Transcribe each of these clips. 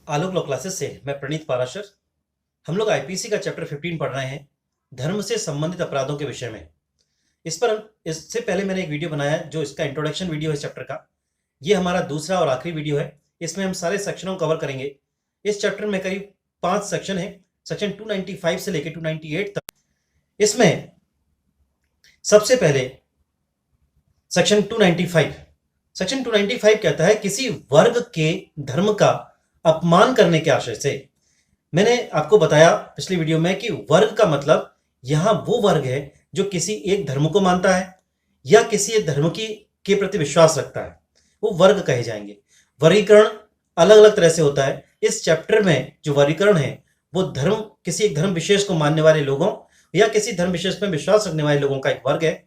आलोक law classes से मैं प्रणीत पाराशर। हम लोग आईपीसी का चैप्टर 15 पढ़ रहे हैं, धर्म से संबंधित अपराधों के विषय में। इस पर इससे पहले मैंने एक वीडियो बनाया है जो इसका इंट्रोडक्शन वीडियो है चैप्टर का। ये हमारा दूसरा और आखिरी वीडियो है। इसमें हम सारे सेक्शनों को कवर करेंगे। इस चैप्टर में करीब 5 सेक्शन है, सेक्शन 295 से लेकर 298 तक। इसमें सबसे पहले सेक्शन 295 कहता है किसी वर्ग के धर्म का अपमान करने के आशय से। मैंने आपको बताया पिछली वीडियो में कि वर्ग का मतलब यहां वो वर्ग है जो किसी एक धर्म को मानता है या किसी एक धर्म के प्रति विश्वास रखता है, वो वर्ग कहे जाएंगे। वर्गीकरण अलग अलग तरह से होता है। इस चैप्टर में जो वर्गीकरण है वो धर्म, किसी एक धर्म विशेष को मानने वाले लोगों या किसी धर्म विशेष में विश्वास रखने वाले लोगों का एक वर्ग है।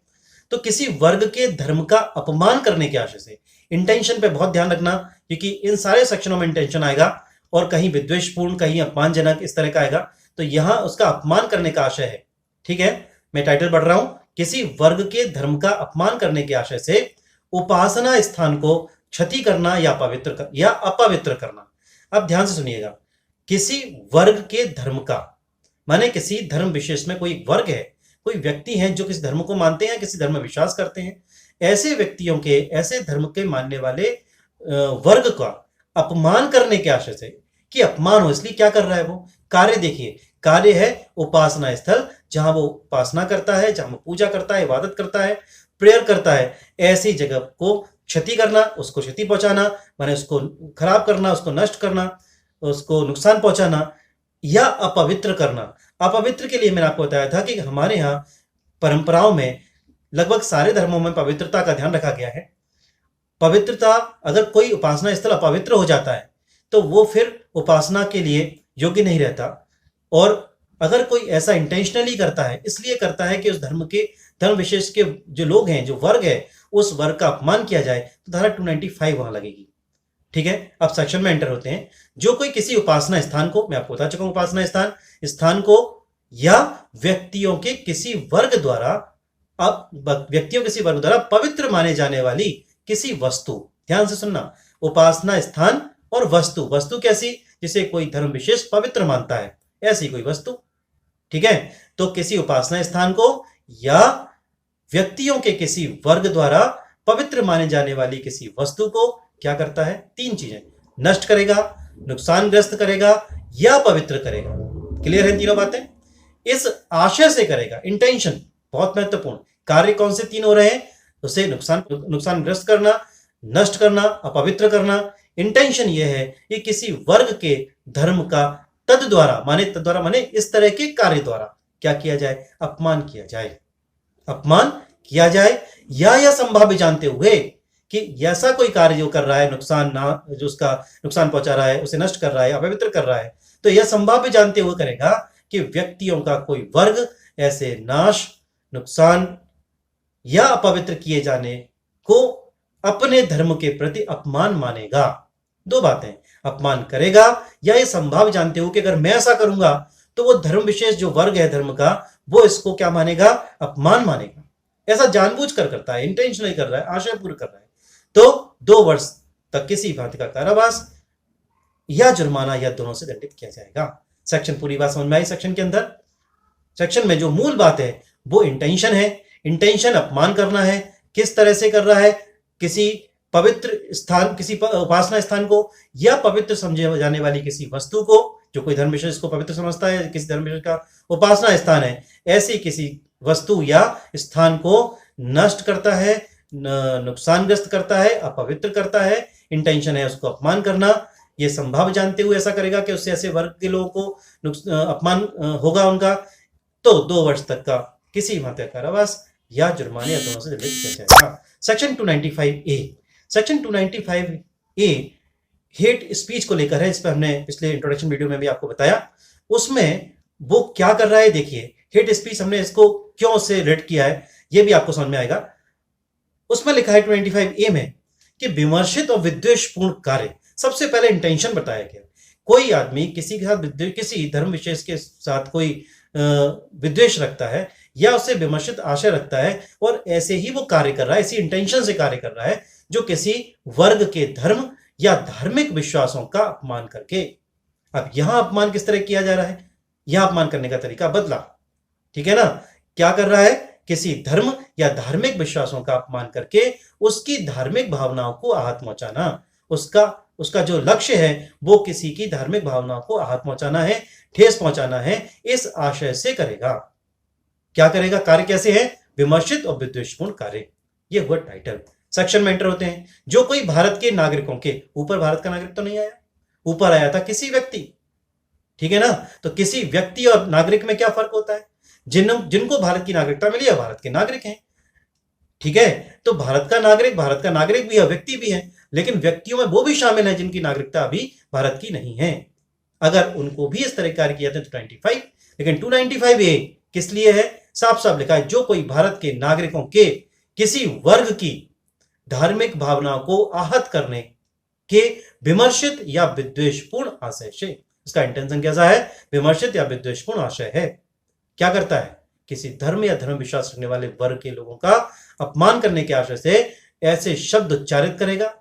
तो किसी वर्ग के धर्म का अपमान करने के आशय से, इंटेंशन पे बहुत ध्यान रखना, क्योंकि इन सारे सेक्शनों में इंटेंशन आएगा और कहीं विद्वेषपूर्ण, कहीं अपमानजनक, इस तरह का आएगा। तो यहां उसका अपमान करने का आशय है। ठीक है, मैं टाइटल पढ़ रहा हूं, किसी वर्ग के धर्म का अपमान करने के आशय से उपासना स्थान को क्षति करना या अपवित्र करना। अब ध्यान से सुनिएगा, किसी वर्ग के धर्म का माने किसी धर्म विशेष में कोई वर्ग है, कोई व्यक्ति हैं जो किसी धर्म को मानते हैं, किसी धर्म में विश्वास करते हैं। ऐसे व्यक्तियों के, ऐसे धर्म के मानने वाले वर्ग का अपमान करने के आशय से, कि अपमान हो इसलिए क्या कर रहा है वो कार्य। देखिए, कार्य है उपासना स्थल, जहां वो उपासना करता है, जहां वो पूजा करता है, इबादत करता है, प्रेयर करता है। ऐसी जगह को क्षति करना, उसको क्षति पहुंचाना, माने उसको खराब करना, उसको नष्ट करना, उसको नुकसान पहुंचाना या अपवित्र करना। अपवित्र के लिए मैंने आपको बताया था कि हमारे यहाँ परंपराओं में लगभग सारे धर्मों में पवित्रता का ध्यान रखा गया है। पवित्रता, अगर कोई उपासना स्थल अपवित्र हो जाता है तो वो फिर उपासना के लिए योग्य नहीं रहता। और अगर कोई ऐसा इंटेंशनली करता है, इसलिए करता है कि उस धर्म विशेष के जो लोग हैं, जो वर्ग है, उस वर्ग का अपमान किया जाए, तो धारा 295 वहां लगेगी। ठीक है, अब सेक्शन में एंटर होते हैं। जो कोई किसी उपासना स्थान को, मैं आपको बता चुका हूं, उपासना स्थान को या व्यक्तियों के किसी वर्ग द्वारा पवित्र माने जाने वाली किसी वस्तु, ध्यान से सुनना, उपासना स्थान और वस्तु कैसी, जिसे कोई धर्म विशेष पवित्र मानता है, ऐसी कोई वस्तु। ठीक है, तो किसी उपासना स्थान को या व्यक्तियों के किसी वर्ग द्वारा पवित्र माने जाने वाली किसी वस्तु को क्या करता है? 3 चीजें, नष्ट करेगा, नुकसानग्रस्त करेगा या पवित्र करेगा। क्लियर है तीनों बातें? इस आशय से करेगा, इंटेंशन बहुत महत्वपूर्ण। कार्य कौन से 3 हो रहे हैं? उसे नुकसानग्रस्त करना, नष्ट करना, अपवित्र करना। इंटेंशन यह है कि किसी वर्ग के धर्म का तद द्वारा माने इस तरह के कार्य द्वारा क्या किया जाए? अपमान किया जाए या यह संभाव्य जानते हुए कि ऐसा कोई कार्य जो कर रहा है, जो उसका नुकसान पहुंचा रहा है, उसे नष्ट कर रहा है, अपवित्र कर रहा है, तो यह संभाव्य जानते हुए करेगा कि व्यक्तियों का कोई वर्ग ऐसे नाश, नुकसान या अपवित्र किए जाने को अपने धर्म के प्रति अपमान मानेगा। 2 बातें, अपमान करेगा या ये संभाव जानते हो कि अगर मैं ऐसा करूंगा तो वो धर्म विशेष जो वर्ग है धर्म का, वो इसको क्या मानेगा? अपमान मानेगा। ऐसा जानबूझ कर करता है, इंटेंशनली कर रहा है, आशयपूर्वक कर रहा है, तो 2 वर्ष तक किसी भांति का कारावास या जुर्माना या दोनों से दंडित किया जाएगा। सेक्शन पूरी बात समझ में आई? सेक्शन के अंदर, सेक्शन में जो मूल बात है वो इंटेंशन है। इंटेंशन अपमान करना है। किस तरह से कर रहा है? किसी पवित्र स्थान, किसी उपासना स्थान को या पवित्र समझे जाने वाली किसी वस्तु को, जो कोई धर्म विशेष को पवित्र समझता है, किसी धर्म विशेष का उपासना स्थान है, ऐसी किसी वस्तु या स्थान को नष्ट करता है, नुकसानग्रस्त करता है, अपवित्र करता है। इंटेंशन है उसको अपमान करना। ये संभाव जानते हुए ऐसा करेगा कि उससे ऐसे वर्ग के लोगों को अपमान होगा उनका, तो 2 वर्ष तक का किसी भांति का कारावास या जुर्माने या दोनों से दंडित किया जाएगा। Section 295A, section 295A hate speech को लेकर है। इस पर हमने पिछले इंट्रोडक्शन वीडियो में भी आपको बताया। उसमें वो क्या कर रहा है, देखिए, हेट स्पीच हमने इसको क्यों से रेट किया है ये भी आपको समझ में आएगा। उसमें लिखा है 295A में कि विमर्शित और विद्वेषपूर्ण कार्य, सबसे पहले इंटेंशन बताया गया। कोई आदमी किसी के साथ, किसी धर्म विशेष के साथ कोई विद्वेष रखता है या उससे विमर्शित आशय रखता है और ऐसे ही वो कार्य कर रहा है, ऐसी इंटेंशन से कार्य कर रहा है जो किसी वर्ग के धर्म या धार्मिक विश्वासों का अपमान करके, अब यहां अपमान किस तरह किया जा रहा है, यहां अपमान करने का तरीका बदला। ठीक है ना, क्या कर रहा है, किसी धर्म या धार्मिक विश्वासों का अपमान करके उसकी धार्मिक भावनाओं को आहत पहुंचाना, उसका उसका जो लक्ष्य है वो किसी की धार्मिक भावनाओं को आहत पहुंचाना है, ठेस पहुंचाना है, इस आशय से करेगा। क्या करेगा, कार्य कैसे है, विमर्शित और विद्वेषपूर्ण कार्य। ये हुआ टाइटल। सेक्शन में एंटर होते हैं। जो कोई भारत के नागरिकों के, ऊपर भारत का नागरिक तो नहीं आया, ऊपर आया था किसी व्यक्ति। ठीक है ना, तो किसी व्यक्ति और नागरिक में क्या फर्क होता है, जिनको भारत की नागरिकता मिली है भारत के नागरिक हैं। ठीक है, तो भारत का नागरिक भी है, व्यक्ति भी है, लेकिन व्यक्तियों में वो भी शामिल है जिनकी नागरिकता अभी भारत की नहीं है। अगर उनको भी इस तरह कार्य किया था तो 25, लेकिन 295 ए किस लिए है, साफ साफ लिखा है, जो कोई भारत के नागरिकों के किसी वर्ग की धार्मिक भावनाओं को आहत करने के विमर्शित या विद्वेषपूर्ण आशय से, इसका इंटेंशन कैसा है, विमर्शित या विद्वेषपूर्ण आशय है। क्या करता है, किसी धर्म या धर्म विश्वास रखने वाले वर्ग के लोगों का अपमान करने के आशय से ऐसे शब्द उच्चारित करेगा,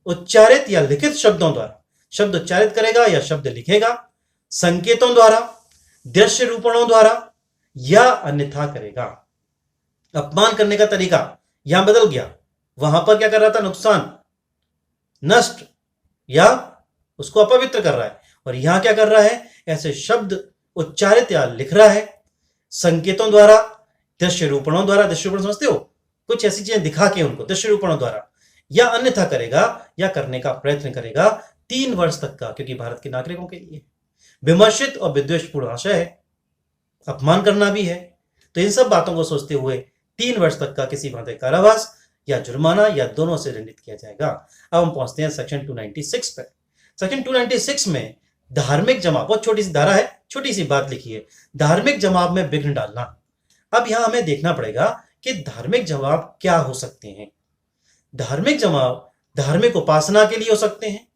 उच्चारित या लिखित शब्दों द्वारा, शब्द उच्चारित करेगा या शब्द लिखेगा, संकेतों द्वारा, दृश्य रूपणों द्वारा या अन्यथा करेगा। अपमान करने का तरीका यहां बदल गया, वहां पर क्या कर रहा था, नुकसान, नष्ट या उसको अपवित्र कर रहा है, और यहां क्या कर रहा है, ऐसे शब्द उच्चारित या लिख रहा है, संकेतों द्वारा, दृश्य रूपणों द्वारा, दृश्य रूपण समझते हो, कुछ ऐसी चीजें दिखा के उनको दृश्य रूपणों द्वारा, या अन्यथा करेगा या करने का प्रयत्न करेगा 3 वर्ष तक का, क्योंकि भारत के नागरिकों के लिए विमर्शित और विद्वेषपूर्ण आशय है, अपमान करना भी है। तो इन सब बातों को सोचते हुए 3 वर्ष तक का किसी भांति कारावास या जुर्माना या दोनों से दंडित किया जाएगा। अब हम पहुंचते हैं सेक्शन 296 पर। सेक्शन 296 में धार्मिक जमाव, बहुत छोटी सी धारा है, छोटी सी बात लिखी है, धार्मिक जमाव में विघ्न डालना। अब यहां हमें देखना पड़ेगा कि धार्मिक जमाव क्या हो सकते हैं। धार्मिक जमाव धार्मिक उपासना के लिए हो सकते हैं,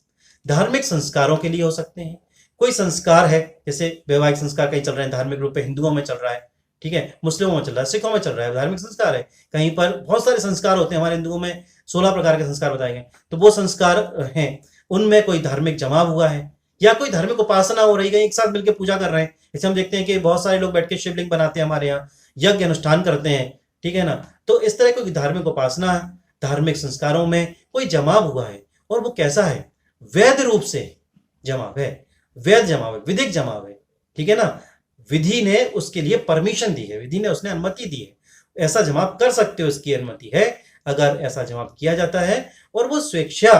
धार्मिक संस्कारों के लिए हो सकते हैं। कोई संस्कार है, जैसे वैवाहिक संस्कार कहीं चल रहे हैं धार्मिक रूप में, हिंदुओं में चल रहा है, ठीक है, मुस्लिमों में चल रहा है, सिखों में चल रहा है, धार्मिक संस्कार है। कहीं पर बहुत सारे संस्कार होते हैं, हमारे हिंदुओं में 16 प्रकार के संस्कार बताए गए, तो वो संस्कार हैं, उनमें कोई धार्मिक जमाव हुआ है, या कोई धार्मिक उपासना हो रही है, एक साथ मिलकर पूजा कर रहे हैं। जैसे हम देखते हैं कि बहुत सारे लोग बैठ के शिवलिंग बनाते हैं, हमारे यहाँ यज्ञ अनुष्ठान करते हैं, ठीक है ना। तो इस तरह कोई धार्मिक उपासना, धार्मिक संस्कारों में कोई जमाव हुआ है, और वो कैसा है, वैध रूप से जमाव है, वैध जमाव है, विधिक जमाव है, ठीक है ना। विधि ने उसके लिए परमिशन दी है, विधि ने उसने अनुमति दी है, ऐसा जमाव कर सकते हो, इसकी अनुमति है। अगर ऐसा जमाव किया जाता है और वो स्वेच्छा,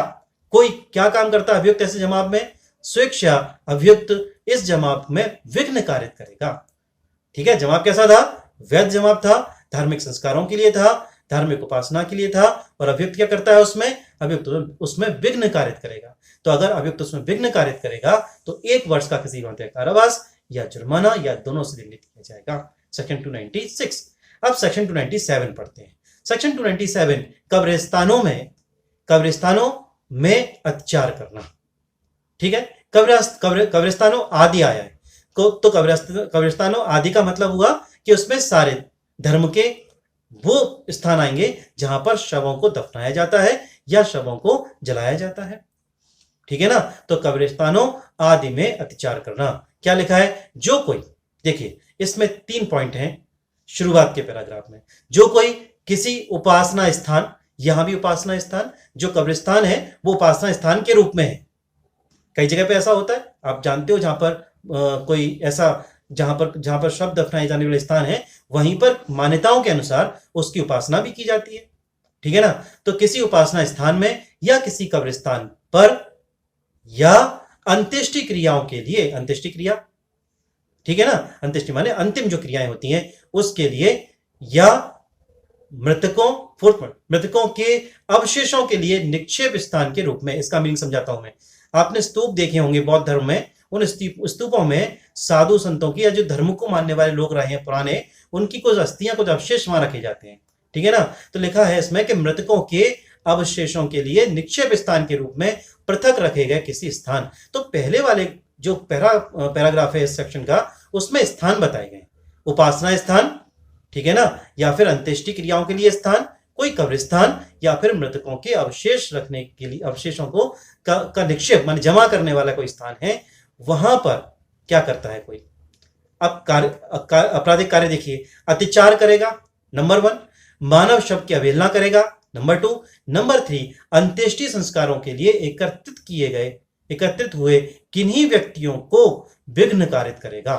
कोई क्या काम करता है अभियुक्त ऐसे जमाव में, स्वेच्छा अभियुक्त इस जमाव में विघ्न कारित करेगा। ठीक है, जमाव कैसा था, वैध जमाव था, धार्मिक संस्कारों के लिए था, धार्मिक उपासना के लिए था, और अभियुक्त क्या करता है उसमें, अभियुक्त उसमें विघ्न कारित करेगा। तो अगर अभियुक्त उसमें विघ्न कारित करेगा तो 1 वर्ष का किसी भांति कारावास या जुर्माना या दोनों से दंडित किया जाएगा। सेक्शन 296। अब सेक्शन 297 पढ़ते हैं। सेक्शन 297 कब्रिस्तानों में अत्याचार करना। ठीक है, कब्रिस्तानों आदि आया है, तो कब्रिस्तानों आदि का मतलब हुआ कि उसमें सारे धर्म के वो स्थान आएंगे जहां पर शवों को दफनाया जाता है या शवों को जलाया जाता है। ठीक है ना, तो कब्रिस्तानों आदि में अत्याचार करना। क्या लिखा है, जो कोई, देखिए इसमें 3 पॉइंट हैं शुरुआत के पैराग्राफ में। जो कोई किसी उपासना स्थान, यहां भी उपासना स्थान, जो कब्रिस्तान है वो उपासना स्थान के रूप में है। कई जगह पे ऐसा होता है, आप जानते हो, जहां पर कोई ऐसा, जहां पर शव दफनाए जाने वाले स्थान है, वहीं पर मान्यताओं के अनुसार उसकी उपासना भी की जाती है। ठीक है ना, तो किसी उपासना स्थान में या किसी कब्रिस्तान पर, या अंत्येष्टि क्रियाओं के लिए, अंत्येष्टि क्रिया, ठीक है ना, अंत्येष्टि माने अंतिम जो क्रियाएं होती हैं उसके लिए, या मृतकों के अवशेषों के लिए निक्षेप स्थान के रूप में। इसका मीनिंग समझाता हूं मैं। आपने स्तूप देखे होंगे बौद्ध धर्म में, उन स्तूपों में साधु संतों की या जो धर्म को मानने वाले लोग रहे हैं पुराने, उनकी कुछ अस्थियां, कुछ अवशेष वहां रखे जाते हैं। ठीक है ना, तो लिखा है इसमें कि मृतकों के अवशेषों के लिए निक्षेप स्थान के रूप में पृथक रखे गए किसी स्थान। तो पहले वाले जो पैराग्राफ है इस सेक्शन का, उसमें स्थान बताए गए, उपासना स्थान, ठीक है ना, या फिर अंत्येष्टि क्रियाओं के लिए स्थान, कोई कब्रिस्तान, या फिर मृतकों के अवशेष रखने के लिए, अवशेषों को का निक्षेप माने जमा करने वाला कोई स्थान है, वहां पर क्या करता है कोई। अब आपराधिक कार्य देखिए, अत्याचार करेगा, नंबर 1, मानव शव की अवहेलना करेगा, नंबर 2, नंबर 3, अंत्येष्टि संस्कारों के लिए एकत्रित हुए किन्हीं व्यक्तियों को विघ्न कारित करेगा।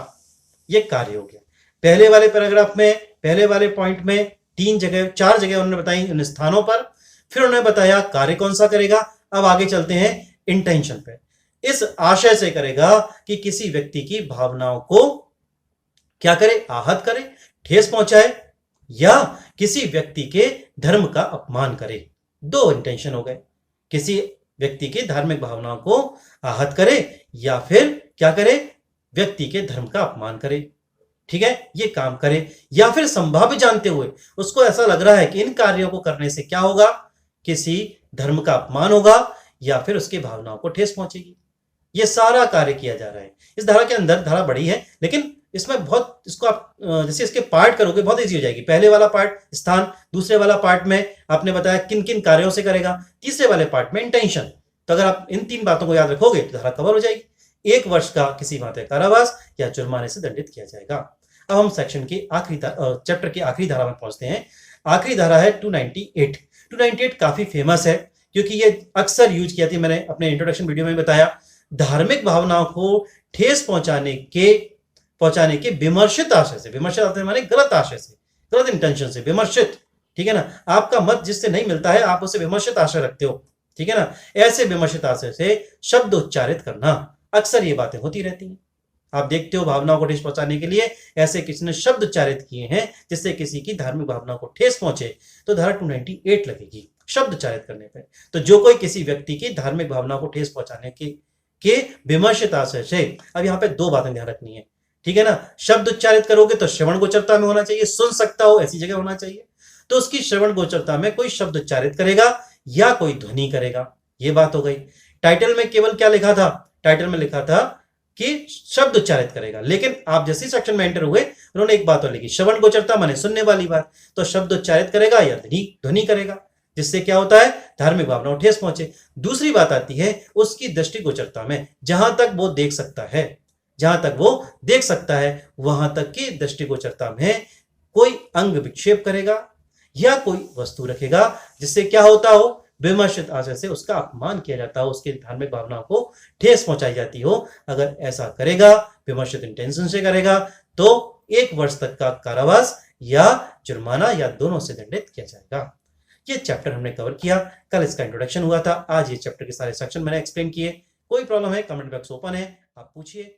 यह कार्य हो गया। पहले वाले पैराग्राफ में, पहले वाले पॉइंट में 4 जगह उन्होंने बताई उन स्थानों पर, फिर उन्होंने बताया कार्य कौन सा करेगा। अब आगे चलते हैं इंटेंशन पे। इस आशय से करेगा कि किसी व्यक्ति की भावनाओं को क्या करे, आहत करे, ठेस पहुंचाए, या किसी व्यक्ति के धर्म का अपमान करे। 2 इंटेंशन हो गए, किसी व्यक्ति की धार्मिक भावनाओं को आहत करे या फिर क्या करे, व्यक्ति के धर्म का अपमान करे। ठीक है, ये काम करे, या फिर संभाव्य जानते हुए उसको ऐसा लग रहा है कि इन कार्यों को करने से क्या होगा, किसी धर्म का अपमान होगा या फिर उसकी भावनाओं को ठेस पहुंचेगी। ये सारा कार्य किया जा रहा है। इस धारा के अंदर, धारा बड़ी है लेकिन इसमें बहुत, इसको आप जैसे इसके पार्ट करोगे बहुत इजी हो जाएगी। पहले वाला पार्ट स्थान, दूसरे वाला पार्ट में आपने बताया किन किन कार्यों से करेगा, तीसरे वाले पार्ट में इंटेंशन। तो अगर आप इन 3 बातों को याद रखोगे तो धारा कवर हो जाएगी। 1 वर्ष का किसी मात्रा कारावास या जुर्माने से दंडित किया जाएगा। अब हम सेक्शन के चैप्टर की आखिरी धारा में पहुंचते हैं। आखिरी धारा है 298। 298 काफी फेमस है क्योंकि ये अक्सर यूज किया थी, मैंने अपने इंट्रोडक्शन वीडियो में बताया। धार्मिक भावनाओं को ठेस पहुंचाने के विमर्शित आशय से, विमर्शित आशय माने गलत आशय से, गलत इंटेंशन से, विमर्शित, ठीक है ना। आपका मत जिससे नहीं मिलता है आप उसे विमर्शित आशय रखते हो, ठीक है ना। ऐसे विमर्शित आशय से शब्द उच्चारित करना, अक्सर ये बातें होती रहती हैं। आप देखते हो भावनाओं को ठेस पहुंचाने के लिए ऐसे किसी ने शब्द उच्चारित किए हैं जिससे किसी की धार्मिक भावनाओं को ठेस पहुंचे, तो धारा 298 लगेगी शब्द उच्चारित करने पर। तो जो कोई किसी व्यक्ति की धार्मिक भावनाओं को ठेस पहुंचाने के विमर्शित आशय से, अब यहां पे 2 बातें ध्यान रखनी है, ठीक है ना। शब्द उच्चारित करोगे तो श्रवण गोचरता में होना चाहिए, सुन सकता हो ऐसी जगह होना चाहिए। तो उसकी श्रवण गोचरता में कोई शब्द उच्चारित करेगा या कोई ध्वनि करेगा, ये बात हो गई। टाइटल में केवल क्या लिखा था, टाइटल में लिखा था कि शब्द उच्चारित करेगा, लेकिन आप जैसे सेक्शन में एंटर हुए उन्होंने एक बात और लिखी, श्रवण गोचरता माने सुनने वाली बात। तो शब्द उच्चारित करेगा या ध्वनि करेगा, जिससे क्या होता है, धार्मिक भावनाओं ठेस पहुंचे। दूसरी बात आती है उसकी दृष्टि गोचरता में, जहां तक वो देख सकता है, जहां तक वो देख सकता है वहां तक की दृष्टि गोचरता में कोई अंग विक्षेप करेगा या कोई वस्तु रखेगा जिससे क्या होता हो, विमर्शित आशय से उसका अपमान किया जाता हो, उसकी धार्मिक भावनाओं को ठेस पहुंचाई जाती हो। अगर ऐसा करेगा, विमर्शित इंटेंशन से करेगा, तो 1 वर्ष तक का कारावास या जुर्माना या दोनों से दंडित किया जाएगा। ये चैप्टर हमने कवर किया, कल इसका इंट्रोडक्शन हुआ था, आज ये चैप्टर के सारे सेक्शन मैंने एक्सप्लेन किए। कोई प्रॉब्लम है, कमेंट बॉक्स ओपन है, आप पूछिए।